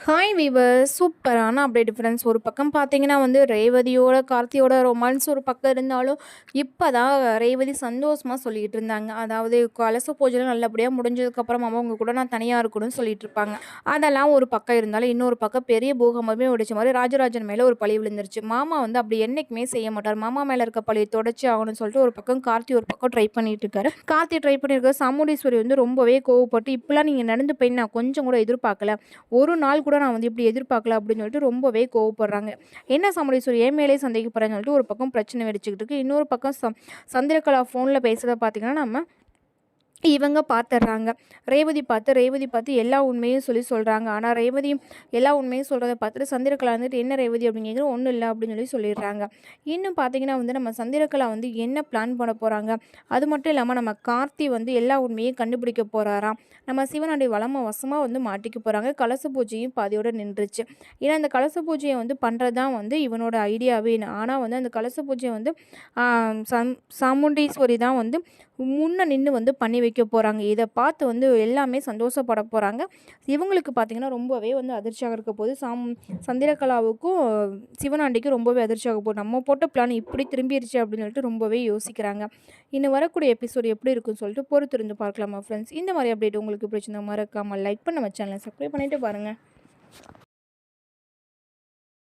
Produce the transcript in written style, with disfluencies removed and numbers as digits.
Hi viewers, சூப்பரான update friends. ஒரு பக்கம் பார்த்தீங்கன்னா ரேவதியோட கார்த்தியோட ரொமான்ஸ் ஒரு பக்கம் இருந்தாலும், இப்போ தான் ரேவதி சந்தோஷமாக சொல்லிகிட்டு இருந்தாங்க. அதாவது கலச பூஜைலாம் நல்லபடியாக முடிஞ்சதுக்கப்புறம் அவங்க கூட நான் தனியாக இருக்கணும்னு சொல்லிட்டு இருப்பாங்க. அதெல்லாம் ஒரு பக்கம் இருந்தாலும், இன்னொரு பக்கம் பெரிய பூகம்பமே ஒடிச்ச மாதிரி ராஜராஜன் மேலே ஒரு பழி விழுந்துருச்சு. மாமா அப்படி என்றைக்குமே செய்ய மாட்டார். மாமா மேலே இருக்க பழியை தொடச்சி ஆகணும்னு சொல்லிட்டு ஒரு பக்கம் கார்த்தி ஒரு பக்கம் ட்ரை பண்ணிட்டு இருக்காரு. கார்த்தி ட்ரை பண்ணியிருக்காரு. சாமுண்டீஸ்வரி ரொம்பவே கோவப்பட்டு, இப்பெல்லாம் நீங்கள் நடந்து போய் நான் கொஞ்சம் கூட எதிர்பார்க்கல, ஒரு நாள் கூட நான் இப்படி எதிர்பார்க்கல அப்படின்னு சொல்லிட்டு ரொம்பவே கோவப்படுறாங்க. என்ன சமுடீஸ்வரி என் மேலே சந்தேகப்படுறேன்னு சொல்லிட்டு ஒரு பக்கம் பிரச்சனை வெடிச்சுக்கிட்டு இருக்கு. இன்னொரு பக்கம் சந்திரகலா ஃபோனில் பேசுகிறத பார்த்தீங்கன்னா நம்ம இவங்க பார்த்துடுறாங்க. ரேவதி பார்த்து எல்லா உண்மையும் சொல்கிறாங்க. ஆனால் ரேவதி எல்லா உண்மையும் சொல்கிறத பார்த்துட்டு சந்திரகலா என்ன ரேவதி அப்படின்னு கேட்குற, ஒன்றும் இல்லை அப்படின்னு சொல்லிடுறாங்க. இன்னும் பார்த்தீங்கன்னா நம்ம சந்திரகலா என்ன பிளான் பண்ண போகிறாங்க, அது மட்டும் இல்லாமல் நம்ம கார்த்தி எல்லா உண்மையும் கண்டுபிடிக்க போகிறாராம். நம்ம சிவனுடைய வசமாக மாட்டிக்க போகிறாங்க. கலச பூஜையும் பாதியோடு நின்றுச்சு. ஏன்னா அந்த கலச பூஜையை பண்ணுறது தான் இவனோட ஐடியாவே. ஆனால் அந்த கலச பூஜையை சாமுண்டீஸ்வரி தான் முன்ன நின்று பண்ணி வைக்க போகிறாங்க. இதை பார்த்து எல்லாமே சந்தோஷப்பட போகிறாங்க. இவங்களுக்கு பார்த்திங்கன்னா ரொம்பவே அதிர்ச்சியாக இருக்க போது. சந்திரகலாவுக்கும் சிவனாண்டிக்கும் ரொம்பவே அதிர்ச்சியாக போகுது. நம்ம போட்ட பிளான் இப்படி திரும்பிடுச்சு அப்படின்னு சொல்லிட்டு ரொம்பவே யோசிக்கிறாங்க. இன்னும் வரக்கூடிய எபிசோடு எப்படி இருக்குன்னு சொல்லிட்டு பொறுத்திருந்து பார்க்கலாமா ஃப்ரெண்ட்ஸ். இந்த மாதிரி அப்டேட் உங்களுக்கு பிடிச்சிருந்தா மறக்காமல் லைக் பண்ண சேனலை சப்ஸ்கிரைப் பண்ணிவிட்டு பாருங்கள்.